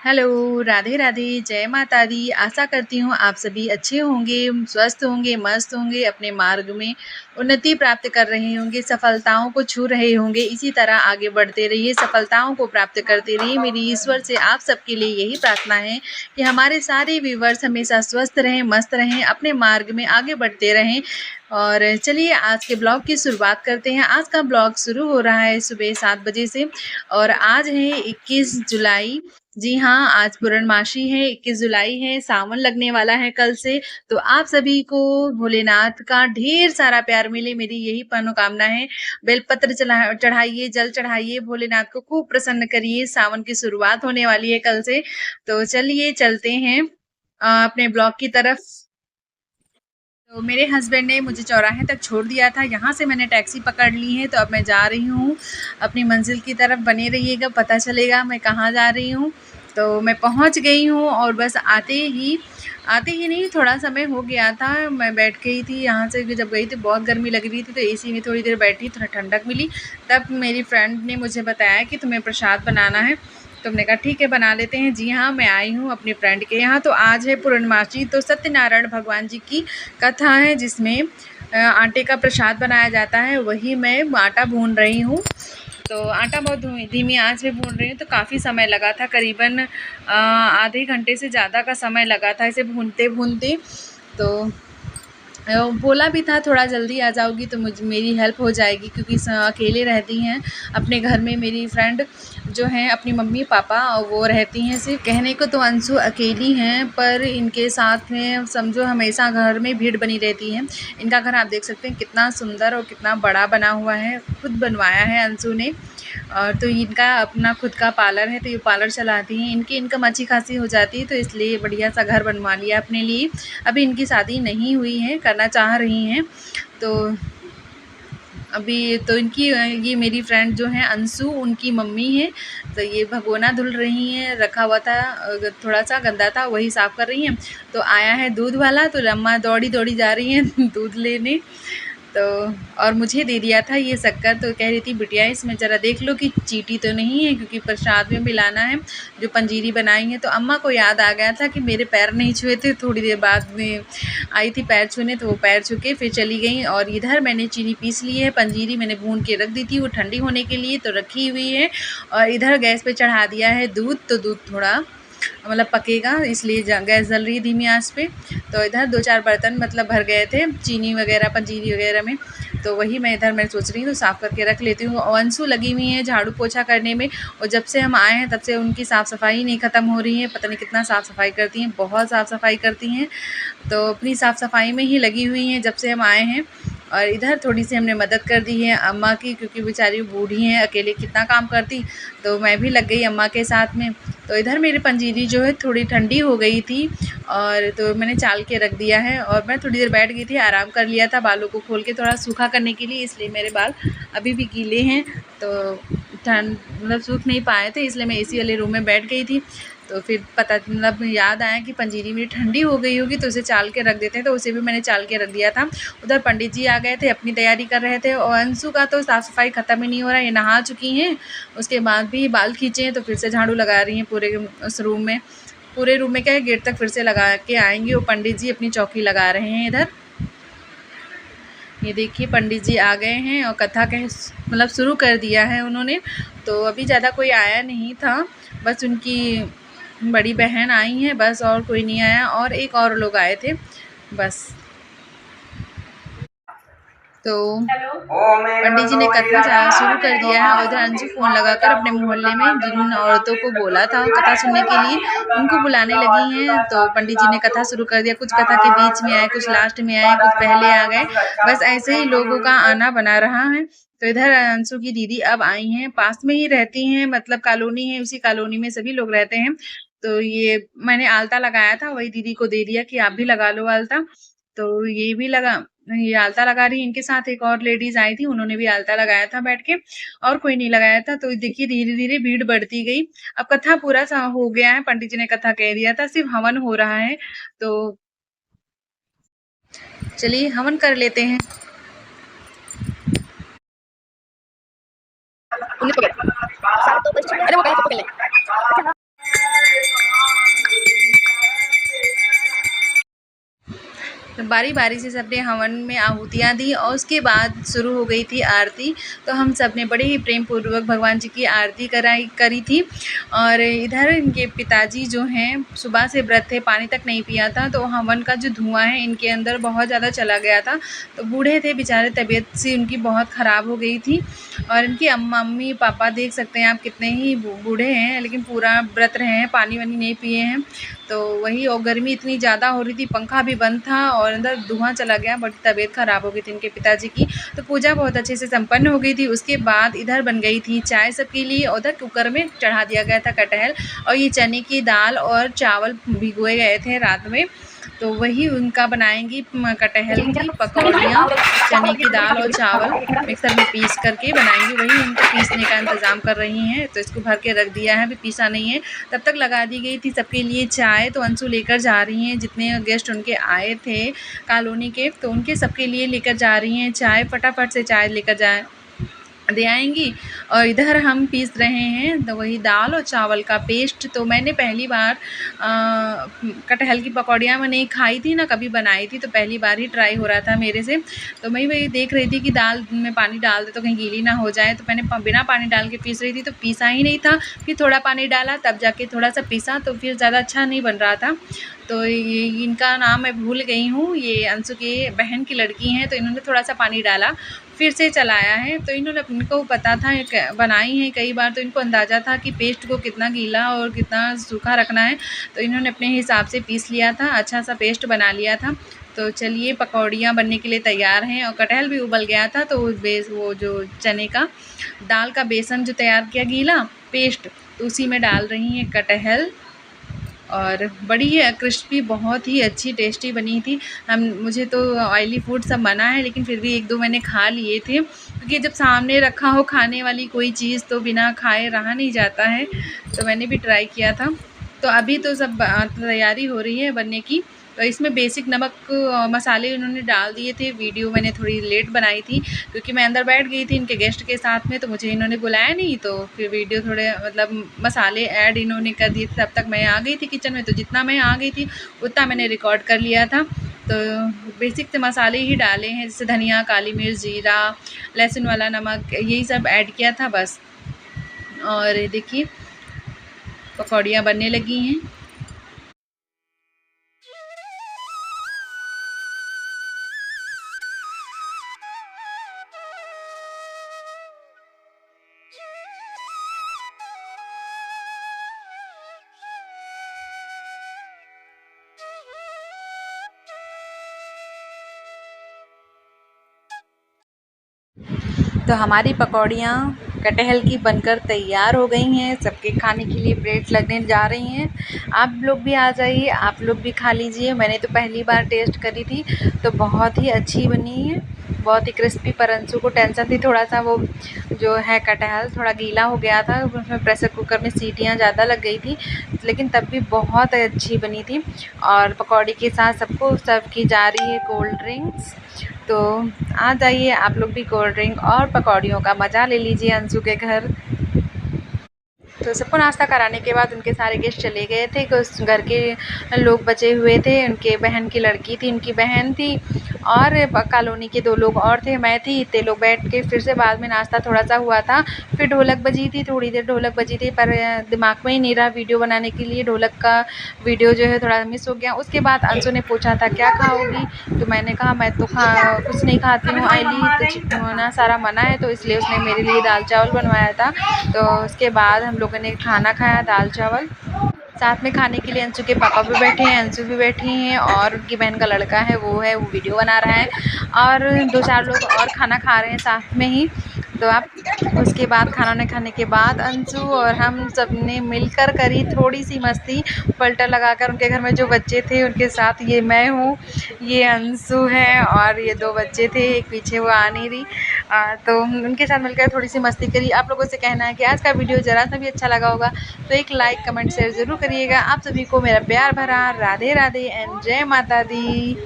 Hello, Radhe Radhe, जय माता दी। आशा करती हूँ आप सभी अच्छे होंगे, स्वस्थ होंगे, मस्त होंगे, अपने मार्ग में उन्नति प्राप्त कर रहे होंगे, सफलताओं को छू रहे होंगे। इसी तरह आगे बढ़ते रहिए, सफलताओं को प्राप्त करते रहिए। मेरी ईश्वर से आप सबके लिए यही प्रार्थना है कि हमारे सारे व्यूअर्स हमेशा स्वस्थ रहें, मस्त रहें, अपने मार्ग में आगे बढ़ते रहें। और चलिए आज के ब्लॉग की शुरुआत करते हैं। आज का ब्लॉग शुरू हो रहा है सुबह 7 बजे से और आज है 21 जुलाई। जी हाँ, आज पूर्णमासी है, 21 जुलाई है, सावन लगने वाला है कल से। तो आप सभी को भोलेनाथ का ढेर सारा प्यार मिले, मेरी यही मनोकामना है। बेलपत्र चढ़ाइए, जल चढ़ाइए, भोलेनाथ को खूब प्रसन्न करिए। सावन की शुरुआत होने वाली है कल से। तो चलिए चलते हैं अपने ब्लॉग की तरफ। तो मेरे हस्बैंड ने मुझे चौराहे तक छोड़ दिया था, यहाँ से मैंने टैक्सी पकड़ ली है। तो अब मैं जा रही हूँ अपनी मंजिल की तरफ। बने रहिएगा, पता चलेगा मैं कहाँ जा रही हूँ। तो मैं पहुँच गई हूँ और बस आते ही नहीं, थोड़ा समय हो गया था। मैं बैठ गई थी यहाँ से, जब गई थी बहुत गर्मी लग रही थी, तो एसी में थोड़ी देर बैठी, थोड़ा ठंडक मिली। तब मेरी फ्रेंड ने मुझे बताया कि तुम्हें प्रसाद बनाना है। तो हमने कहा ठीक है, बना लेते हैं। जी हाँ, मैं आई हूँ अपनी फ्रेंड के यहाँ। तो आज है पूर्णमासी, तो सत्यनारायण भगवान जी की कथा है जिसमें आटे का प्रसाद बनाया जाता है। वही मैं आटा भून रही हूँ। तो आटा बहुत धीमी आंच में भून रही हूँ। तो काफ़ी समय लगा था, करीबन आधे घंटे से ज़्यादा का समय लगा था इसे भूनते भूनते। तो बोला भी था थोड़ा जल्दी आ जाओगी तो मेरी हेल्प हो जाएगी, क्योंकि अकेले रहती हैं अपने घर में। मेरी फ्रेंड जो हैं अपनी मम्मी पापा वो रहती हैं सिर्फ। कहने को तो अंशु अकेली हैं, पर इनके साथ में समझो हमेशा घर में भीड़ बनी रहती है। इनका घर आप देख सकते हैं कितना सुंदर और कितना बड़ा बना हुआ है, खुद बनवाया है अंशु ने। और तो इनका अपना खुद का पार्लर है, तो ये पार्लर चलाती हैं। इनकी इनकम अच्छी खासी हो जाती है, तो इसलिए बढ़िया सा घर बनवा लिया अपने लिए। अभी इनकी शादी नहीं हुई है, करना चाह रही हैं। तो अभी तो इनकी ये मेरी फ्रेंड जो है अंशु, उनकी मम्मी है। तो ये भगोना धुल रही हैं, रखा हुआ था थोड़ा सा गंदा था, वही साफ़ कर रही हैं। तो आया है दूध वाला, तो अम्मा दौड़ी दौड़ी जा रही हैं दूध लेने। तो और मुझे दे दिया था ये शक्कर। तो कह रही थी बिटिया इसमें ज़रा देख लो कि चीटी तो नहीं है, क्योंकि प्रसाद में मिलाना है, जो पंजीरी बनाई है। तो अम्मा को याद आ गया था कि मेरे पैर नहीं छुए थे। थोड़ी देर बाद में आई थी पैर छूने, तो वो पैर छू के फिर चली गई। और इधर मैंने चीनी पीस ली है, पंजीरी मैंने भून के रख दी थी, वो ठंडी होने के लिए तो रखी हुई है। और इधर गैस पे चढ़ा दिया है दूध, तो दूध थोड़ा मतलब पकेगा, इसलिए गैस जल रही है धीमी आंच पे। तो इधर 2-4 बर्तन मतलब भर गए थे चीनी वगैरह पंजीरी वगैरह में। तो वही मैं सोच रही हूँ साफ़ करके रख लेती हूँ। और अंशु लगी हुई है झाड़ू पोछा करने में, और जब से हम आए हैं तब से उनकी साफ़ सफाई नहीं ख़त्म हो रही है। पता नहीं कितना साफ़ सफाई करती हैं, बहुत साफ़ सफाई करती हैं। तो अपनी साफ़ सफाई में ही लगी हुई हैं जब से हम आए हैं। और इधर थोड़ी सी हमने मदद कर दी है अम्मा की, क्योंकि बेचारी बूढ़ी हैं, अकेले कितना काम करती। तो मैं भी लग गई अम्मा के साथ में। तो इधर मेरी पंजीरी जो है थोड़ी ठंडी हो गई थी, और तो मैंने चाल के रख दिया है। और मैं थोड़ी देर बैठ गई थी, आराम कर लिया था बालों को खोल के थोड़ा सूखा करने के लिए, इसलिए मेरे बाल अभी भी गीले हैं। तो ठंड मतलब सूख नहीं पाए थे, इसलिए मैं एसी वाले रूम में बैठ गई थी। तो फिर पता मतलब याद आया कि पंजीरी मेरी ठंडी हो गई होगी, तो उसे चाल के रख देते हैं। तो उसे भी मैंने चाल के रख दिया था। उधर पंडित जी आ गए थे, अपनी तैयारी कर रहे थे। और अंशु का तो साफ़ सफाई ख़त्म ही नहीं हो रहा है। ये नहा चुकी हैं, उसके बाद भी बाल खींचे हैं, तो फिर से झाड़ू लगा रही हैं पूरे उस रूम में। पूरे रूम में क्या है, गेट तक फिर से लगा के आएंगी। वो पंडित जी अपनी चौकी लगा रहे हैं इधर। ये देखिए पंडित जी आ गए हैं और कथा कह मतलब शुरू कर दिया है उन्होंने। तो अभी ज़्यादा कोई आया नहीं था, बस उनकी बड़ी बहन आई हैं बस, और कोई नहीं आया। और एक और लोग आए थे बस। तो पंडित जी ने कथा शुरू कर दिया है, और उधर अंशु फ़ोन लगाकर अपने मोहल्ले में जिन औरतों को बोला था कथा सुनने के लिए, उनको बुलाने लगी हैं। तो पंडित जी ने कथा शुरू कर दिया। कुछ कथा के बीच में आए, कुछ लास्ट में आए, कुछ पहले आ गए। बस ऐसे ही लोगों का आना बना रहा है। तो इधर अंशु की दीदी अब आई हैं, पास में ही रहती हैं, मतलब कॉलोनी है, उसी कॉलोनी में सभी लोग रहते हैं। तो ये मैंने आलता लगाया था, वही दीदी को दे दिया कि आप भी लगा लो आलता। तो ये आलता लगा रही है। इनके साथ एक और लेडीज आई थी, उन्होंने भी आलता लगाया था बैठ के, और कोई नहीं लगाया था। तो देखिए धीरे धीरे भीड़ बढ़ती गई। अब कथा पूरा सा हो गया है, पंडित जी ने कथा कह दिया था, सिर्फ हवन हो रहा है। तो चलिए हवन कर लेते हैं। उन्हीं पकड़ सात तो बच्चे अरे वो कहीं पकड़ ले बारी बारी से सबने हवन में आहुतियाँ दी और उसके बाद शुरू हो गई थी आरती। तो हम सब ने बड़े ही प्रेम पूर्वक भगवान जी की आरती करी थी। और इधर इनके पिताजी जो हैं सुबह से व्रत थे, पानी तक नहीं पिया था, तो हवन का जो धुआं है इनके अंदर बहुत ज़्यादा चला गया था। तो बूढ़े थे बेचारे, तबीयत सी उनकी बहुत ख़राब हो गई थी। और इनकी मम्मी पापा देख सकते हैं आप कितने ही बूढ़े हैं, लेकिन पूरा व्रत रहे हैं, पानी वानी नहीं पिए हैं। तो वही, और गर्मी इतनी ज़्यादा हो रही थी, पंखा भी बंद था और अंदर धुआं चला गया, बड़ी तबीयत ख़राब हो गई थी इनके पिताजी की। तो पूजा बहुत अच्छे से संपन्न हो गई थी। उसके बाद इधर बन गई थी चाय सबके लिए, उधर कुकर में चढ़ा दिया गया था कटहल, और ये चने की दाल और चावल भिगोए गए थे रात में। तो वही उनका बनाएंगी कटहल की पकौड़ियाँ, चने की दाल और चावल मिक्सर में पीस करके बनाएंगी, वही उनको पीसने का इंतज़ाम कर रही हैं। तो इसको भर के रख दिया है, अभी पीसा नहीं है। तब तक लगा दी गई थी सबके लिए चाय। तो अंशु लेकर जा रही हैं, जितने गेस्ट उनके आए थे कॉलोनी के, तो उनके सबके लिए लेकर जा रही हैं चाय। फटाफट से चाय लेकर दे आएंगी। और इधर हम पीस रहे हैं तो वही दाल और चावल का पेस्ट। तो मैंने पहली बार कटहल की पकौड़ियाँ मैंने खाई थी ना, कभी बनाई थी, तो पहली बार ही ट्राई हो रहा था मेरे से। तो मैं वही देख रही थी कि दाल में पानी डाल दे तो कहीं गीली ना हो जाए, तो मैंने बिना पानी डाल के पीस रही थी, तो पीसा ही नहीं था। फिर थोड़ा पानी डाला, तब जाके थोड़ा सा पीसा, तो फिर ज़्यादा अच्छा नहीं बन रहा था। तो ये इनका नाम मैं भूल गई हूँ, ये अंशु की बहन की लड़की हैं, तो इन्होंने थोड़ा सा पानी डाला, फिर से चलाया है। तो इनको पता था, बनाई है कई बार, तो इनको अंदाज़ा था कि पेस्ट को कितना गीला और कितना सूखा रखना है। तो इन्होंने अपने हिसाब से पीस लिया था, अच्छा सा पेस्ट बना लिया था। तो चलिए, पकौड़ियाँ बनने के लिए तैयार हैं, और कटहल भी उबल गया था। तो वो जो चने का दाल का बेसन जो तैयार किया गीला पेस्ट, तो उसी में डाल रही हैं कटहल। और बड़ी क्रिस्पी, बहुत ही अच्छी टेस्टी बनी थी। मुझे तो ऑयली फूड सब मना है, लेकिन फिर भी 1-2 मैंने खा लिए थे, क्योंकि जब सामने रखा हो खाने वाली कोई चीज़ तो बिना खाए रहा नहीं जाता है। तो मैंने भी ट्राई किया था। तो अभी तो सब तैयारी हो रही है बनने की। तो इसमें बेसिक नमक मसाले उन्होंने डाल दिए थे। वीडियो मैंने थोड़ी लेट बनाई थी, क्योंकि मैं अंदर बैठ गई थी इनके गेस्ट के साथ में, तो मुझे इन्होंने बुलाया नहीं। तो फिर वीडियो थोड़े मतलब मसाले ऐड इन्होंने कर दिए थे, तब तक मैं आ गई थी किचन में। तो जितना मैं आ गई थी उतना मैंने रिकॉर्ड कर लिया था। तो बेसिक से मसाले ही डाले हैं, जैसे धनिया, काली मिर्च, जीरा, लहसुन वाला नमक, यही सब ऐड किया था बस। और देखिए, पकौड़ियाँ बनने लगी हैं। तो हमारी पकौड़ियाँ कटहल की बनकर तैयार हो गई हैं, सबके खाने के लिए प्लेट लगने जा रही हैं। आप लोग भी आ जाइए, आप लोग भी खा लीजिए। मैंने तो पहली बार टेस्ट करी थी, तो बहुत ही अच्छी बनी है, बहुत ही क्रिस्पी। पर अंशु को टेंशन थी थोड़ा सा, वो जो है कटहल थोड़ा गीला हो गया था, उसमें प्रेशर कुकर में सीटियाँ ज़्यादा लग गई थी, लेकिन तब भी बहुत अच्छी बनी थी। और पकौड़ी के साथ सबको सर्व की जा रही है कोल्ड ड्रिंक्स। तो आ जाइए आप लोग भी, कोल्ड ड्रिंक और पकौड़ियों का मज़ा ले लीजिए अंशु के घर। तो सबको नाश्ता कराने के बाद उनके सारे गेस्ट चले गए थे। कुछ घर के लोग बचे हुए थे, उनके बहन की लड़की थी, उनकी बहन थी, और कॉलोनी के 2 लोग और थे, मैं थी। इतने लोग बैठ के फिर से बाद में नाश्ता थोड़ा सा हुआ था। फिर ढोलक बजी थी, थोड़ी देर ढोलक बजी थी, पर दिमाग में ही नहीं रहा वीडियो बनाने के लिए। ढोलक का वीडियो जो है थोड़ा मिस हो गया। उसके बाद अंशु ने पूछा था क्या खाओगी, तो मैंने कहा मैं तो कुछ नहीं खाती हूँ ऑयली, तो होना सारा मना है, तो इसलिए उसने मेरे लिए दाल चावल बनवाया था। तो उसके बाद हम लोगों ने खाना खाया, दाल चावल। साथ में खाने के लिए अंशु के पापा भी बैठे हैं, अंशु भी बैठी हैं, और उनकी बहन का लड़का है वो वीडियो बना रहा है, और 2-4 लोग और खाना खा रहे हैं साथ में ही। तो आप उसके बाद खाना खाने के बाद अंशु और हम सब ने मिलकर करी थोड़ी सी मस्ती, पलटा लगाकर। उनके घर में जो बच्चे थे उनके साथ, ये मैं हूँ, ये अंशु है, और ये 2 बच्चे थे, एक पीछे वो आ नहीं रही। तो उनके साथ मिलकर थोड़ी सी मस्ती करी। आप लोगों से कहना है कि आज का वीडियो ज़रा सा भी अच्छा लगा होगा तो एक लाइक, कमेंट, शेयर ज़रूर करिएगा। आप सभी को मेरा प्यार भरा राधे राधे एंड जय माता दी।